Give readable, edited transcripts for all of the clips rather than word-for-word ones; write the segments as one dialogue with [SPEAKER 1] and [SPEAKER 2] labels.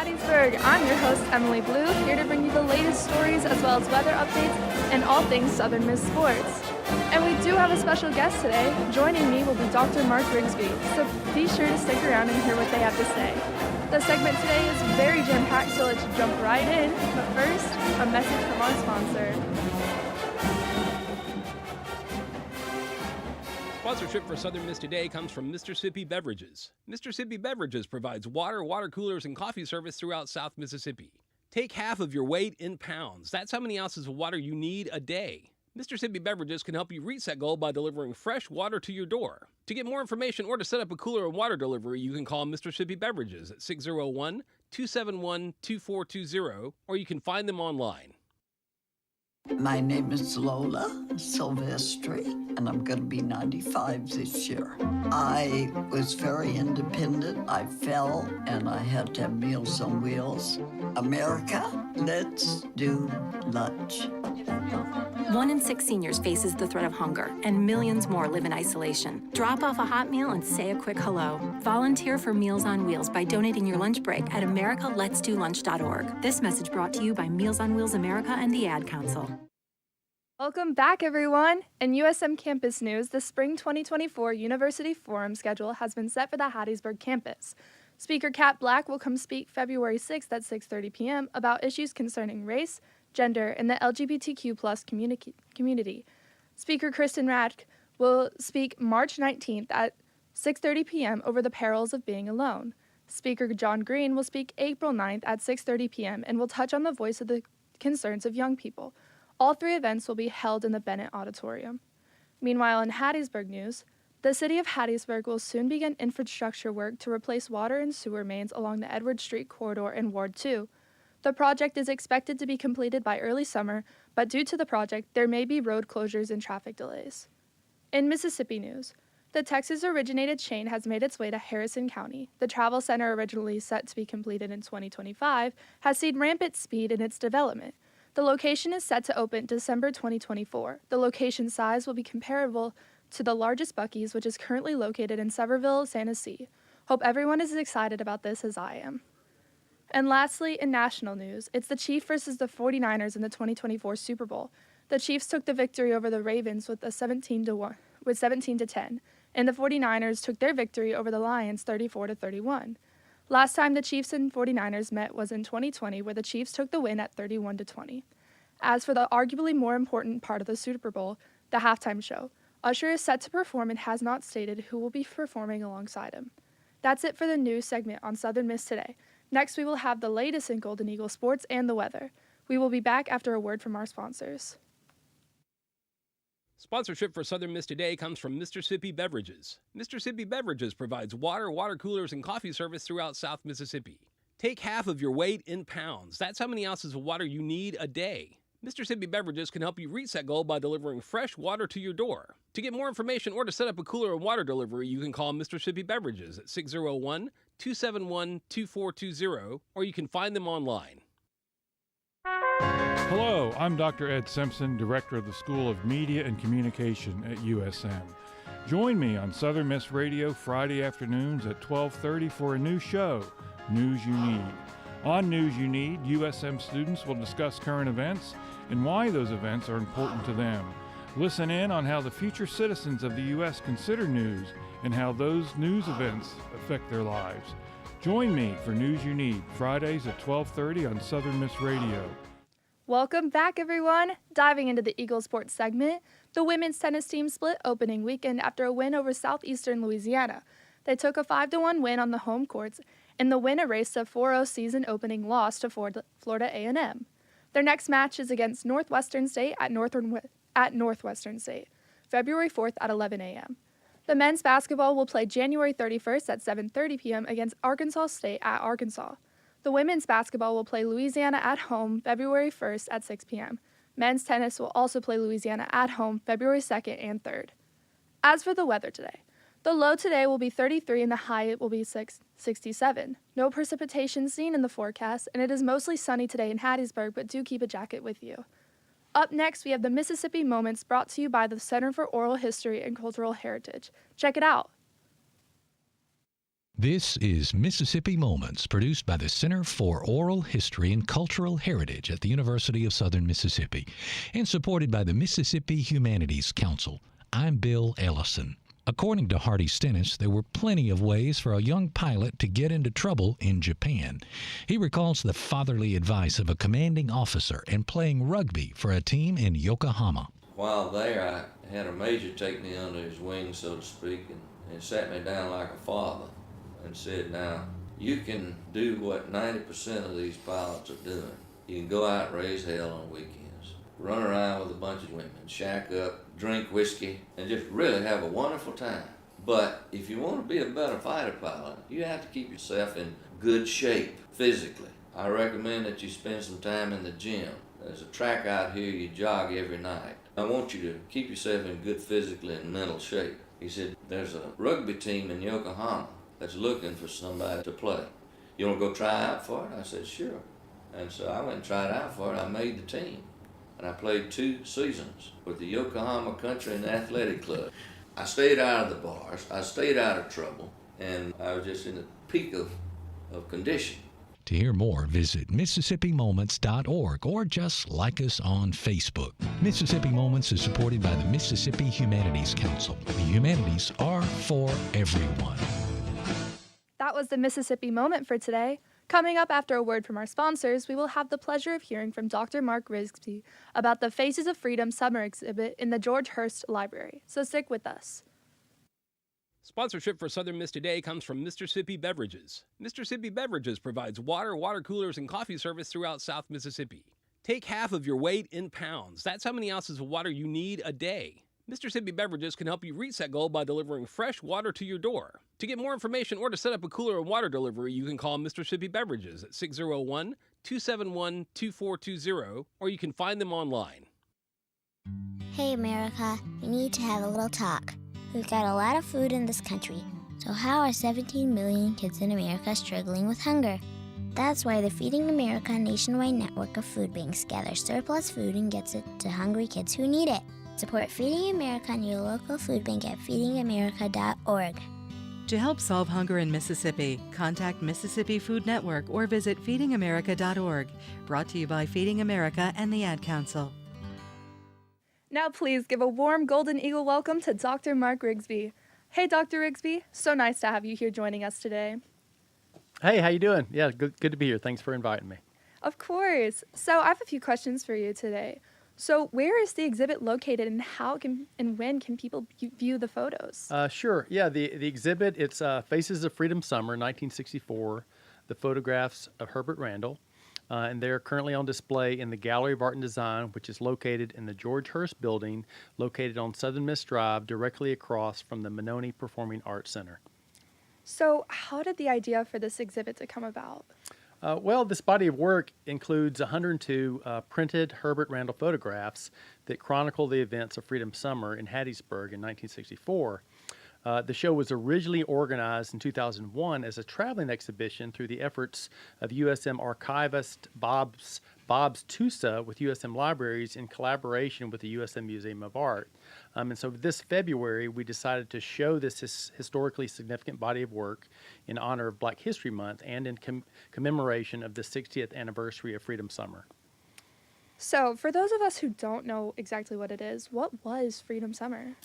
[SPEAKER 1] Hattiesburg. I'm your host, Emily Blue, here to bring you the latest stories as well as weather updates and all things Southern Miss sports. And we do have a special guest today. Joining me will be Dr. Mark Rigsby, so be sure to stick around and hear what they have to say. The segment today is very jam-packed, so let's jump right in. But first, a message from our sponsor.
[SPEAKER 2] Sponsorship for Southern Miss Today comes from Mr. Sippy Beverages. Mr. Sippy Beverages provides water, water coolers, and coffee service throughout South Mississippi. Take half of your weight in pounds. That's how many ounces of water you need a day. Mr. Sippy Beverages can help you reach that goal by delivering fresh water to your door. To get more information or to set up a cooler and water delivery, you can call Mr. Sippy Beverages at 601-271-2420, or you can find them online.
[SPEAKER 3] My name is Lola Silvestri, and I'm going to be 95 this year. I was very independent. I fell, and I had to have Meals on Wheels. America, let's do lunch.
[SPEAKER 4] 1 in 6 seniors faces the threat of hunger, and millions more live in isolation. Drop off a hot meal and say a quick hello. Volunteer for Meals on Wheels by donating your lunch break at americaletsdolunch.org. This message brought to you by Meals on Wheels America and the Ad Council.
[SPEAKER 1] Welcome back, everyone. In USM campus news, the Spring 2024 University Forum schedule has been set for the Hattiesburg campus. Speaker Kat Black will come speak February 6th at 6:30 p.m. about issues concerning race, gender, and the LGBTQ+ community. Speaker Kristen Radke will speak March 19th at 6:30 p.m. over the perils of being alone. Speaker John Green will speak April 9th at 6:30 p.m. and will touch on the voice of the concerns of young people. All 3 events will be held in the Bennett Auditorium. Meanwhile, in Hattiesburg news, the city of Hattiesburg will soon begin infrastructure work to replace water and sewer mains along the Edward Street corridor in Ward 2. The project is expected to be completed by early summer, but due to the project, there may be road closures and traffic delays. In Mississippi news, the Texas-originated chain has made its way to Harrison County. The travel center, originally set to be completed in 2025, has seen rampant speed in its development. The location is set to open December 2024. The location size will be comparable to the largest Buc-ee's, which is currently located in Sevierville, Santa. Hope everyone is as excited about this as I am. And lastly, in national news, it's the Chiefs versus the 49ers in the 2024 Super Bowl. The Chiefs took the victory over the Ravens with 17-10, and the 49ers took their victory over the Lions 34-31. Last time the Chiefs and 49ers met was in 2020, where the Chiefs took the win at 31-20. As for the arguably more important part of the Super Bowl, the halftime show, Usher is set to perform and has not stated who will be performing alongside him. That's it for the news segment on Southern Miss Today. Next, we will have the latest in Golden Eagle sports and the weather. We will be back after a word from our sponsors.
[SPEAKER 2] Sponsorship for Southern Miss Today comes from Mr. Sippy Beverages. Mr. Sippy Beverages provides water, water coolers, and coffee service throughout South Mississippi. Take half of your weight in pounds. That's how many ounces of water you need a day. Mr. Sippy Beverages can help you reach that goal by delivering fresh water to your door. To get more information or to set up a cooler and water delivery, you can call Mr. Sippy Beverages at 601-271-2420, or you can find them online.
[SPEAKER 5] Hello, I'm Dr. Ed Simpson, Director of the School of Media and Communication at USM. Join me on Southern Miss Radio Friday afternoons at 12:30 for a new show, News You Need. On News You Need, USM students will discuss current events and why those events are important to them. Listen in on how the future citizens of the U.S. consider news and how those news events affect their lives. Join me for News You Need, Fridays at 12:30 on Southern Miss Radio.
[SPEAKER 1] Welcome back, everyone. Diving into the Eagle Sports segment, the women's tennis team split opening weekend after a win over Southeastern Louisiana. They took a 5-1 win on the home courts, and the win erased a 4-0 season opening loss to Florida A&M. Their next match is against Northwestern State at Northwestern State, February 4th at 11 a.m. The men's basketball will play January 31st at 7:30 p.m. against Arkansas State at Arkansas. The women's basketball will play Louisiana at home February 1st at 6 p.m. Men's tennis will also play Louisiana at home February 2nd and 3rd. As for the weather today, the low today will be 33 and the high will be 67. No precipitation seen in the forecast, and it is mostly sunny today in Hattiesburg, but do keep a jacket with you. Up next, we have the Mississippi Moments brought to you by the Center for Oral History and Cultural Heritage. Check it out.
[SPEAKER 6] This is Mississippi Moments, produced by the Center for Oral History and Cultural Heritage at the University of Southern Mississippi and supported by the Mississippi Humanities Council. I'm Bill Ellison. According to Hardy Stennis, there were plenty of ways for a young pilot to get into trouble in Japan. He recalls the fatherly advice of a commanding officer and playing rugby for a team in Yokohama.
[SPEAKER 7] While there, I had a major take me under his wing, so to speak, and sat me down like a father and said, now, you can do what 90% of these pilots are doing. You can go out and raise hell on weekends, run around with a bunch of women, shack up, drink whiskey, and just really have a wonderful time. But if you want to be a better fighter pilot, you have to keep yourself in good shape physically. I recommend that you spend some time in the gym. There's a track out here, you jog every night. I want you to keep yourself in good physical and mental shape. He said, there's a rugby team in Yokohama that's looking for somebody to play. You want to go try out for it? I said, sure. And so I went and tried out for it. I made the team. And I played 2 seasons with the Yokohama Country and Athletic Club. I stayed out of the bars. I stayed out of trouble. And I was just in the peak of condition.
[SPEAKER 6] To hear more, visit MississippiMoments.org or just like us on Facebook. Mississippi Moments is supported by the Mississippi Humanities Council. The humanities are for everyone.
[SPEAKER 1] That was the Mississippi Moment for today. Coming up after a word from our sponsors, we will have the pleasure of hearing from Dr. Mark Rigsby about the Faces of Freedom summer exhibit in the George Hurst Library. So stick with us.
[SPEAKER 2] Sponsorship for Southern Miss Today comes from Mr. Sippy Beverages. Mr. Sippy Beverages provides water coolers, and coffee service throughout South Mississippi. Take half of your weight in pounds. That's how many ounces of water you need a day. Mr. Sippy Beverages can help you reach that goal by delivering fresh water to your door. To get more information or to set up a cooler and water delivery, you can call Mr. Sippy Beverages at 601-271-2420, or you can find them online.
[SPEAKER 8] Hey America, we need to have a little talk. We've got a lot of food in this country, so how are 17 million kids in America struggling with hunger? That's why the Feeding America nationwide network of food banks gathers surplus food and gets it to hungry kids who need it. Support Feeding America and your local food bank at feedingamerica.org.
[SPEAKER 9] To help solve hunger in Mississippi, contact Mississippi Food Network or visit feedingamerica.org. Brought to you by Feeding America and the Ad Council.
[SPEAKER 1] Now please give a warm Golden Eagle welcome to Dr. Mark Rigsby. Hey, Dr. Rigsby, so nice to have you here joining us today.
[SPEAKER 10] Hey, how you doing? Yeah, good to be here. Thanks for inviting me.
[SPEAKER 1] Of course. So I have a few questions for you today. So where is the exhibit located, and how and when can people view the photos?
[SPEAKER 10] Sure. Yeah, the exhibit, it's Faces of Freedom Summer, 1964, the photographs of Herbert Randall. And they're currently on display in the Gallery of Art and Design, which is located in the George Hurst Building, located on Southern Miss Drive, directly across from the Mononey Performing Arts Center.
[SPEAKER 1] So how did the idea for this exhibit to come about?
[SPEAKER 10] Well, this body of work includes 102 printed Herbert Randall photographs that chronicle the events of Freedom Summer in Hattiesburg in 1964. The show was originally organized in 2001 as a traveling exhibition through the efforts of USM archivist Bob's Tusa with USM Libraries in collaboration with the USM Museum of Art. And so this February, we decided to show this historically significant body of work in honor of Black History Month and in commemoration of the 60th anniversary of Freedom Summer.
[SPEAKER 1] So, for those of us who don't know exactly what it is, what was Freedom Summer?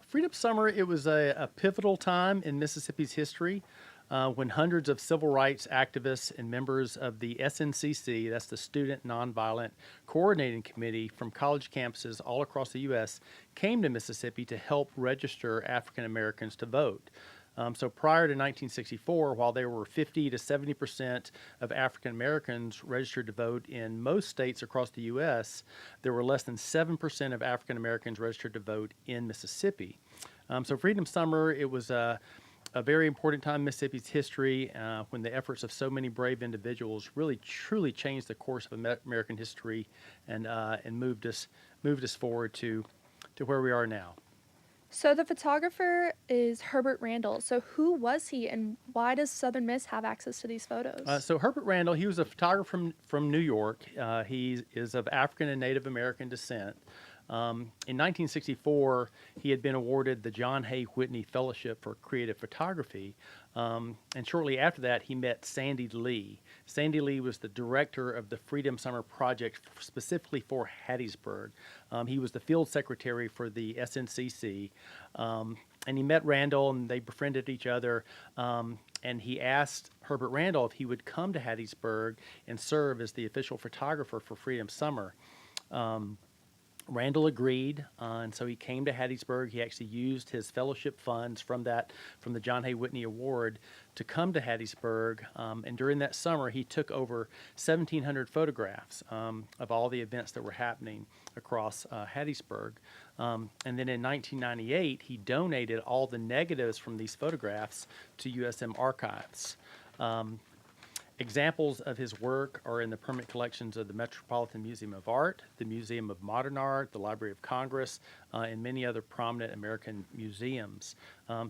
[SPEAKER 10] Freedom Summer, it was a pivotal time in Mississippi's history when hundreds of civil rights activists and members of the SNCC, that's the Student Nonviolent Coordinating Committee from college campuses all across the U.S., came to Mississippi to help register African Americans to vote. So prior to 1964, while there were 50 to 70% of African Americans registered to vote in most states across the U.S., there were less than 7% of African Americans registered to vote in Mississippi. So Freedom Summer, it was a very important time in Mississippi's history when the efforts of so many brave individuals really truly changed the course of American history and moved us forward to where we are now.
[SPEAKER 1] So the photographer is Herbert Randall. So who was he, and why does Southern Miss have access to these photos?
[SPEAKER 10] So Herbert Randall, he was a photographer from New York. He is of African and Native American descent. In 1964, he had been awarded the John Hay Whitney Fellowship for Creative Photography, and shortly after that, he met Sandy Lee. Sandy Lee was the director of the Freedom Summer Project specifically for Hattiesburg. He was the field secretary for the SNCC, and he met Randall, and they befriended each other, and he asked Herbert Randall if he would come to Hattiesburg and serve as the official photographer for Freedom Summer. Randall agreed, and so he came to Hattiesburg. He actually used his fellowship funds from the John Hay Whitney Award to come to Hattiesburg, and during that summer he took over 1,700 photographs of all the events that were happening across Hattiesburg. And then in 1998 he donated all the negatives from these photographs to USM Archives. Examples of his work are in the permanent collections of the Metropolitan Museum of Art, the Museum of Modern Art, the Library of Congress, and many other prominent American museums.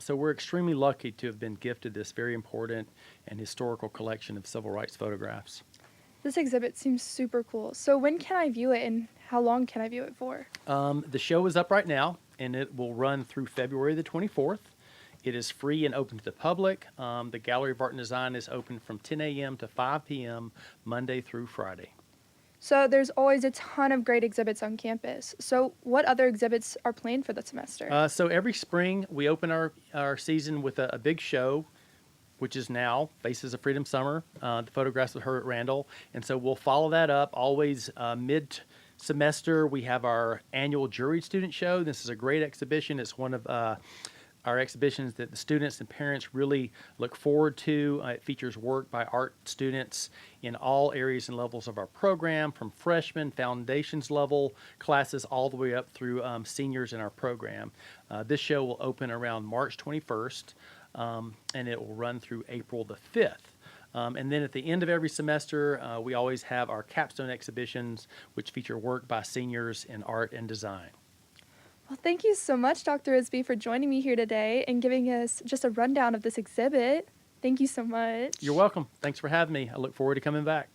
[SPEAKER 10] So we're extremely lucky to have been gifted this very important and historical collection of civil rights photographs.
[SPEAKER 1] This exhibit seems super cool. So when can I view it, and how long can I view it for?
[SPEAKER 10] The show is up right now, and it will run through February the 24th. It is free and open to the public. The Gallery of Art and Design is open from 10 a.m. to 5 p.m. Monday through Friday.
[SPEAKER 1] So there's always a ton of great exhibits on campus. So what other exhibits are planned for the semester?
[SPEAKER 10] So every spring we open our season with a big show, which is now Faces of Freedom Summer, the photographs of Herbert Randall. And so we'll follow that up always mid-semester. We have our annual juried student show. This is a great exhibition. It's one of our exhibitions that the students and parents really look forward to. It features work by art students in all areas and levels of our program, from freshmen, foundations level classes, all the way up through seniors in our program. This show will open around March 21st, and it will run through April the 5th. And then at the end of every semester, we always have our capstone exhibitions, which feature work by seniors in art and design.
[SPEAKER 1] Well, thank you so much, Dr. Isby, for joining me here today and giving us just a rundown of this exhibit. Thank you so much.
[SPEAKER 10] You're welcome. Thanks for having me. I look forward to coming back.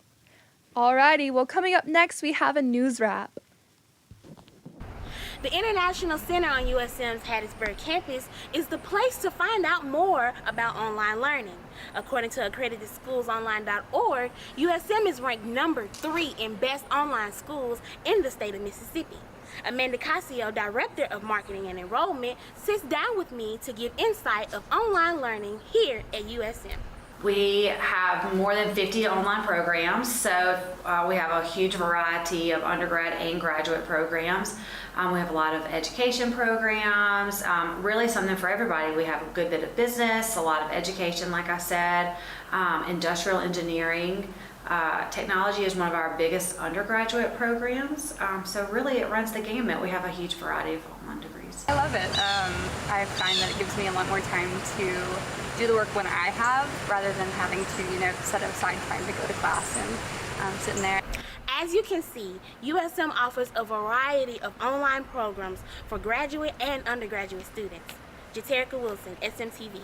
[SPEAKER 1] Alrighty, well, coming up next, we have a news wrap.
[SPEAKER 11] The International Center on USM's Hattiesburg campus is the place to find out more about online learning. According to AccreditedSchoolsOnline.org, USM is ranked number 3 in best online schools in the state of Mississippi. Amanda Casio, Director of Marketing and Enrollment, sits down with me to give insight of online learning here at USM.
[SPEAKER 12] We have more than 50 online programs, so we have a huge variety of undergrad and graduate programs. We have a lot of education programs, really something for everybody. We have a good bit of business, a lot of education, like I said, industrial engineering. Technology is one of our biggest undergraduate programs, so really it runs the gamut. We have a huge variety of online degrees.
[SPEAKER 13] I love it. I find that it gives me a lot more time to do the work when I have, rather than having to, set aside time to go to class and sitting there.
[SPEAKER 11] As you can see, USM offers a variety of online programs for graduate and undergraduate students. Jaterica Wilson, SMTV.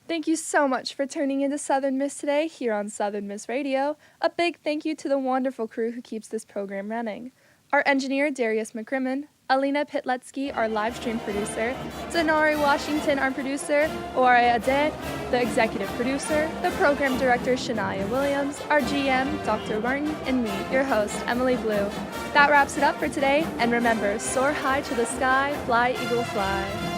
[SPEAKER 1] Thank you so much for tuning into Southern Miss today here on Southern Miss Radio. A big thank you to the wonderful crew who keeps this program running. Our engineer, Darius McCrimmon, Alina Pitletsky, our live stream producer, Denari Washington, our producer, Ore Ade, the executive producer, the program director, Shania Williams, our GM, Dr. Martin, and me, your host, Emily Blue. That wraps it up for today, and remember, soar high to the sky, fly, eagle, fly.